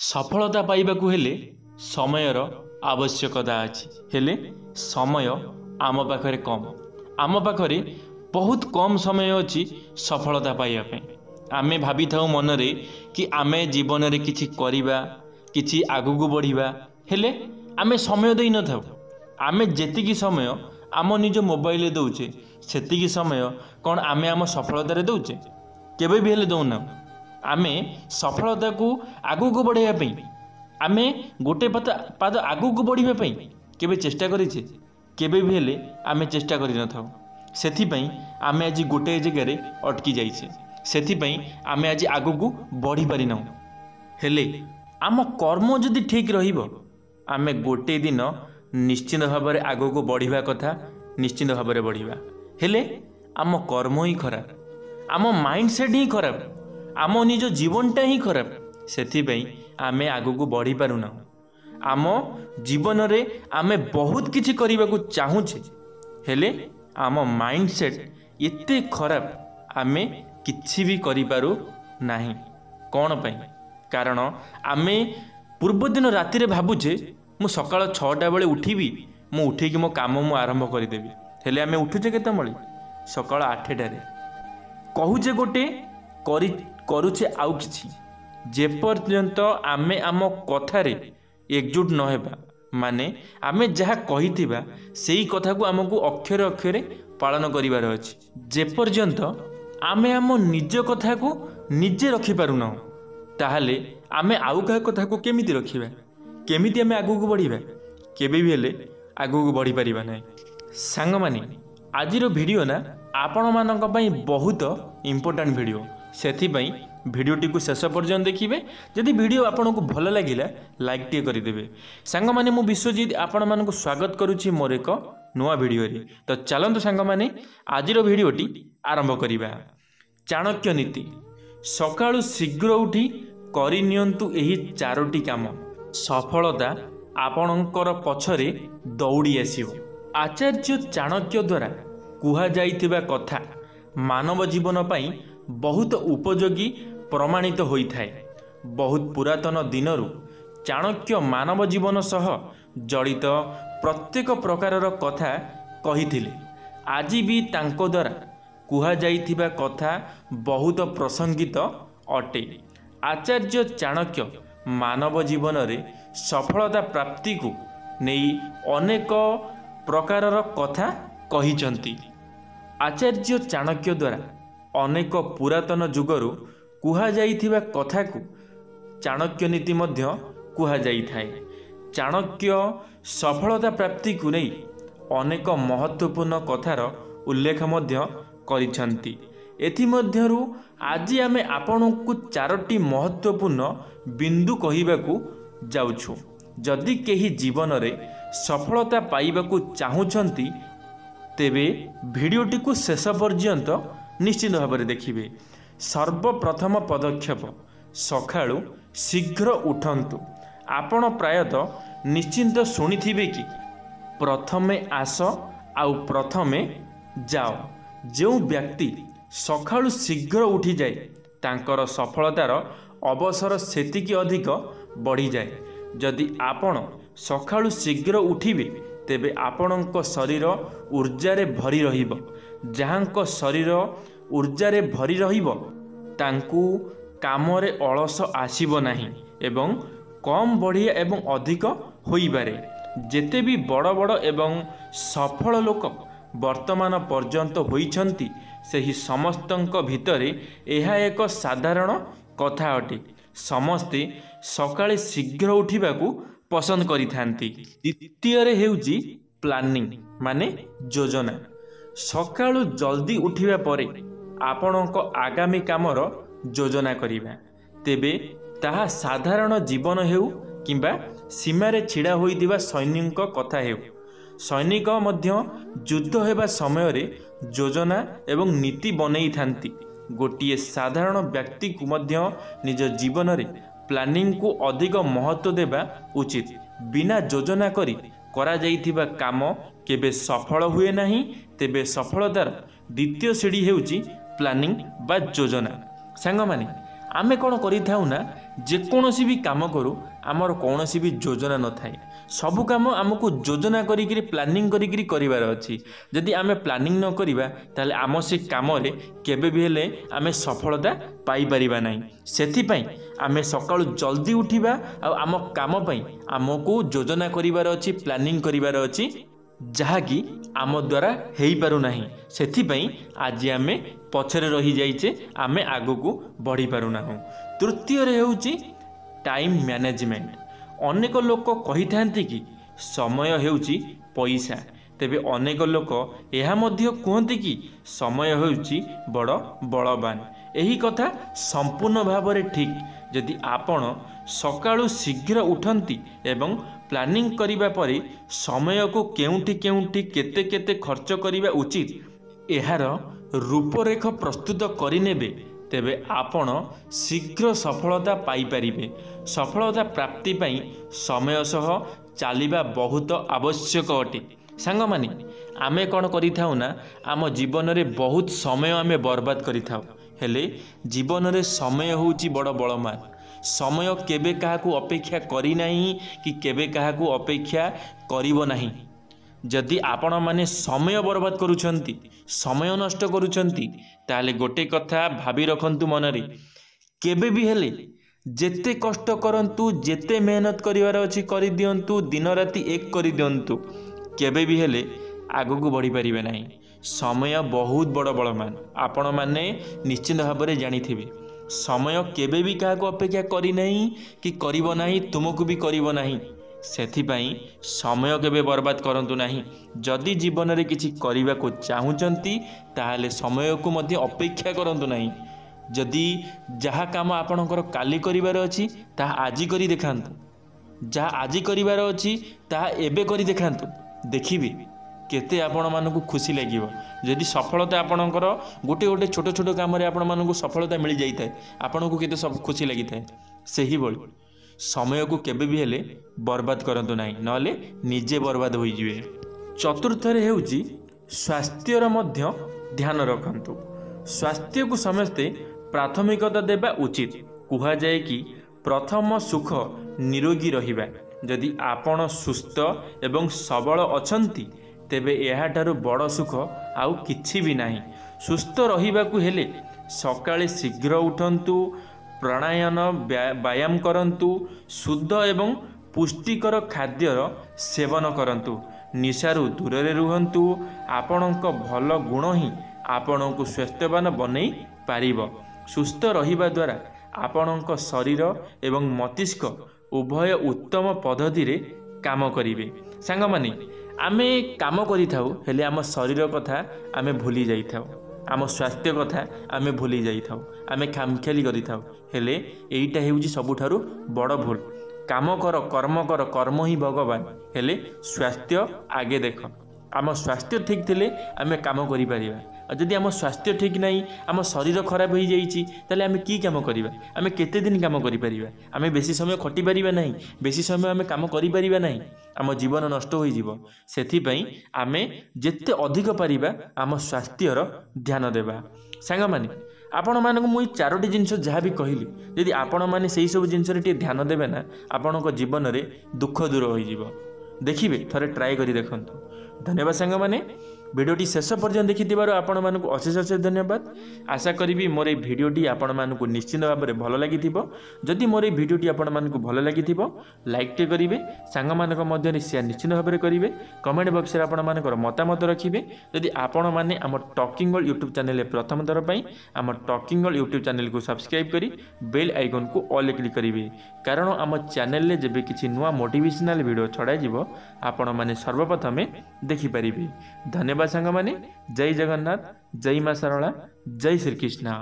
सफलता पाइबाकु हेले समयर आवश्यकता अछि हेले समय आम पाखरे कम आम पाखरे बहुत कम समय अछि सफलता पाइबा पे आमे भाभी थाउ मनरे कि आमे जीवन रे किछि करिबा किछि आगुगु बढ़िबा हेले आमे समय देई न थाउ आमे जेतिकी समय आम निज मोबाइल रे दउचे सेतिकी समय कोन आमे आम सफलता रे दउचे केबे भी हेले दउना आमे सफलता को आगुगु बढ़ाइबा पई आमे गोटे पाद आगुगु बढ़िबा पई केबे चेष्टा करिछे केबे भी हेले आमे चेष्टा करि न थाउ सेथि पई आमे आज गोटे जगह रे अटकी जाइछे सेथि पई आमे आज आगुगु बढ़ी पारि न हेले आम कर्म जदि ठीक रहिबो आमे गोटे दिन निश्चित भाव में आगुगु बढ़िबा कथा निश्चित भाव में बढ़िबा हेले आम कर्म ही खराब आम माइंडसेट ही खराब आम निज जीवनटा ही खराब सेथि पई आमे आगुगु बढ़ी पारुना आम जीवन रे आमे बहुत किछि करिबाकु चाहूछे हेले आम माइंडसेट एते खराब आमे किछि भी करि पारु नाही कोन पई कारण आमे पूर्व दिन राति रे भाबुछे मु सकाळ 6टा बेले उठिबी मु उठिकी मो काम मु आरंभ करिदेबी हेले आमे उठुछे केते मळी सकाळ 8टा रे कहूचे गोटे करुचे आउ किछि जे पर्यंत आमे आम कथारे एकजुट न हेबा माने आमे जहा कहिथिबा सेही कथा को हमकु अक्षरे अक्षरे पालन करिवार अछि जे पर्यंत आमे आम निज कथा को निजे रखि पारुना ताहाले आमे आउ का कथा को केमिति रखिबा केमिति आमे आगु को बढ़िबा केबे भी हेले आगु को बढ़ी परिबा नै सांग माने आजिरो वीडियो ना आपण मानक पई बहुत इंपोर्टेंट वीडियो सेथि पई वीडियोटी को शेष पर्यंत देखिए जदि वीडियो आपन को भल लगिला लाइक टे करदेवे सांग माने मु विश्वजीत आपण मान को स्वागत करुछि मोर एक नुआ वीडियो रे तो चलंतु सांग माने आजिरो वीडियोटी आरंभ करिबा चाणक्य नीति सकाळु शीघ्र उठी करि नियंतु एही चारोटी काम सफलता आपणकर पछरे दौड़ी आसीबो आचार्य चाणक्य द्वारा कुहा जाइथिबा कथा मानव जीवन पाई बहुत उपयोगी प्रमाणित होइथाए बहुत पुरातन दिनरु चाणक्य मानव जीवन सह जड़ित प्रत्येक प्रकारर कथा कहिथिले आज भी तांको द्वारा कुहा जाइथिबा कथा बहुत प्रसंगित अटे आचार्य चाणक्य मानव जीवन रे सफलता प्राप्ति को नेई अनेक प्रकारर कथा कहिचंती आचार्य चाणक्य द्वारा अनेक पुरातन जुगरु कुहा जाइथिबा कथा को चाणक्य नीति मध्य कुहा जाइथाए चाणक्य सफलता प्राप्ति को नहीं अनेक महत्वपूर्ण कथार उल्लेख मध्य करिसंती एथि मध्यरु आज आमे आपन को चारोटी महत्वपूर्ण बिंदु कहिबाकू जाउछु जदि केही जीवन रे सफलता पाइबाकू चाहुचंती तेबे वीडियोटी को शेष पर्यंत निश्चित भाव में देखिए सर्वप्रथम पदक्षेप सकाळु शीघ्र उठंतु आपण प्रायतः निश्चिंत शुणिथिबे कि प्रथमे आस आउ प्रथमे जाओ जो व्यक्ति सकाळु शीघ्र उठी जाए तांकर सफलतार अवसर सेतिकी अधिक बढ़ी जाए जदि आपण सकाळु शीघ्र उठिबे तेबे आपणक शरीर ऊर्जारे भरी रहिबो जहाँक शरीर ऊर्जारे भरी रहिबो तांकु कामरे अलस आसीबो नाही एवं कम बढ़िया एवं अधिक होई पारे जेते भी बड़ बड़ एवं सफल लोक वर्तमान पर्यंत होइछंती सेही समस्तंक भितरे एहा एक साधारण कथा अटे समस्ते सकाळे शीघ्र उठिबाकू पसंद करिथांती द्वितीय रे हेउजी प्लानिंग माने योजना सकाळु जल्दी उठिबा परे आपणक आगामी कामर योजना करिबा तेबे ताहा साधारण जीवन हेउ किंबा सीमारे छिड़ा होइदिबा सैनिक कथा हेउ सैनिक मध्य युद्ध हेबा समय रे योजना एवं नीति बनेई थांती गोटिए साधारण व्यक्ति को मध्य निज जीवन रे प्लानिंग को अधिक महत्व देबा उचित बिना योजना करी करा जाइथिबा काम केबे सफल हुए नहीं तेबे सफलतार द्वितीय सीढ़ी हेउची प्लानिंग बा योजना सांग माने आमे कौन करिथाउ ना जेकोसी भी काम करूँ आमर कौन भी योजना न थाए सबु काम आमको योजना करी प्लानिंग करी करार अच्छी जदि आमे प्लानिंग न करिबा ताले आम से काम रे केबे भी हेले आमे सफलता पाई परिबा नाही सेथि पई आमे सकाळु जल्दी उठिबा आ आम काम पई आमको योजना करिवार अच्छी प्लानिंग करिवार अच्छी जहाँकि आम द्वारा हो पारु नाही सेथि पई आज आमे पछरे रही जाइचे आमे आगको बढ़ी पारु नाहु। तृतीय रे हेउची टाइम मैनेजमेंट। अनेक लोक कही थांती कि समय हेउची पैसा तेबे अनेक लोक यह मध्य कहते कि समय हेउची बड़ बलवान। यही कथा संपूर्ण भाव में ठीक। जदि आपण सकाळु शीघ्र उठंती एवं प्लानिंग करिबा परे समय को केउंठी केउंठी केते केते खर्च करिबा उचित एहार रूपरेख प्रस्तुत करिनेबे तेबे आपण शीघ्र सफलता पाई परिबे। सफलता प्राप्ति पई समय सह चलिबा बहुत आवश्यक अटे। सांग माने आमे कौन करिथाउ ना आम जीवन रे बहुत समय आमे बर्बाद करिथाउ हेले जीवन रे समय होउची बड़ बलवान। समय केबे काहाकू अपेक्षा करी नाही कि केबे काहाकू अपेक्षा करिवो नाही। जदि आपण माने समय बर्बाद करूछंती समय नष्ट करूछंती ताले गोटे कथा भाबी रखंतु मनरे केबे भी हेले जेते कष्ट करंतु जेते मेहनत करिवार अछि करि दियंतु दिन राति एक करि दियंतु केबे भी हेले आगको बढ़ी पारिबे नाही। समय बहुत बड़ बलवान आपण माने निश्चित भाव में जानिथिबे। समय केबे भी काहाको अपेक्षा करी नाही कि करिवो नाही तुमको भी करिवो नाही। सेथिपाई समय केबे बर्बाद करंतु नाही। जदि जीवन रे किछि करिबा को चाहुचंती ताहाले समय को मध्य अपेक्षा करंतु नाही। जदि जहा काम आपणकर काली करिवार अछि ताहा आजि करि देखांतु जहा आजि करिवार अछि ताहा एबे करि देखांतु देखिबे केते आपण मानकु खुशी लागिवो। जदि सफलता आपणकर गोटे गोटे छोट छोट काम रे आपण मानकु सफलता मिल जाई थाए आपणकु केते सब खुशी लागि थाए सेही बोल समय को केबे भी हेले बर्बाद करंतु नाही नले निजे बर्बाद होई जिवे। चतुर्थ रे हेउची स्वास्थ्यर मध्य ध्यान रखंतु। स्वास्थ्य को समस्ते प्राथमिकता देबा उचित। कुहा जाए कि प्रथम सुख निरोगी रहिबा। जदि आपण सुस्थ एवं सबल अछंती तेबे एहाठारु बड़ सुख आउ किछि भी नाही। सुस्थ रहिबाकु हेले सकाळे शीघ्र उठंतु प्राणायाम व्यायाम करंतु शुद्ध एवं पुष्टिकर खाद्यर सेवन करंतु निशारु दूर रे रुहंतु। आपणक भल गुण ही आपणक स्वास्थ्यवान बनै पारिबो। सुस्थ रहिबा द्वारा आपणक शरीर एवं मस्तिष्क उभय उत्तम पद्धति रे काम करिवे। सांग माने आमे काम करिथाउ हेले आम शरीर कथा आमे भूली जाइथाउ आम स्वास्थ्य कथा आमे भूली जाइथाउ आमे खामखेली करिथाउ हेले एईटा हेउची सबुठारु बड़ भूल। काम कर कर्म ही भगवान हेले स्वास्थ्य आगे देख। आम स्वास्थ्य ठीक थिले आमे काम करि परिबा। जदि आम स्वास्थ्य ठीक नहीं आम शरीर खराब हो जाइए ताले आमे की काम करिबा आमे केते दिन काम करि परिबा आमे बेसी समय खटि परिबा नहीं बेसी समय आमे काम करि परिबा नहीं आम जीवन नष्ट हो जिवो। सेथि पई आमे जेते अधिक परिबा आम स्वास्थ्यर ध्यान देबा। सांग माने आपण मानक मुई चारोटी जिनस जहाँ भी कहली यदि आपण माने सेही सब जिनस रे ध्यान देबे ना आपणक जीवन रे दुख दूर हो जिवो। देखिबे थरे ट्राई करी देखंतु। धन्यवाद सांग माने भिडियोटी शेष पर्यंत देखिथिबारु आपण मानकु अशेष अशेष धन्यवाद। आशा करी मोर ए भिडियोटी आपण मानकु निश्चित भाव में भल लागिथिबो। जदि मोर ए भिडियोटी आपण मानकु भल लागिथिबो लाइक टे करिवे सांग मानक मध्य रे शेयर निश्चित भाव में करिवे कमेंट बॉक्स रे आपण मानकर मतामत रखिवे। जदि आपण माने आम टॉकिंग वर्ल्ड यूट्यूब चैनल रे प्रथम थर पई आम टॉकिंग वर्ल्ड यूट्यूब चैनल को सब्सक्राइब करी बेल आइकन को ऑल क्लिक करिवे कारण आम चैनल रे जेबे किछि नुवा मोटिवेशनल वीडियो छडा जिवो आपण माने सर्वप्रथमे देखि परिबे। धन्यवाद सांग माने। जय जगन्नाथ जय मां सरला जय श्री कृष्ण।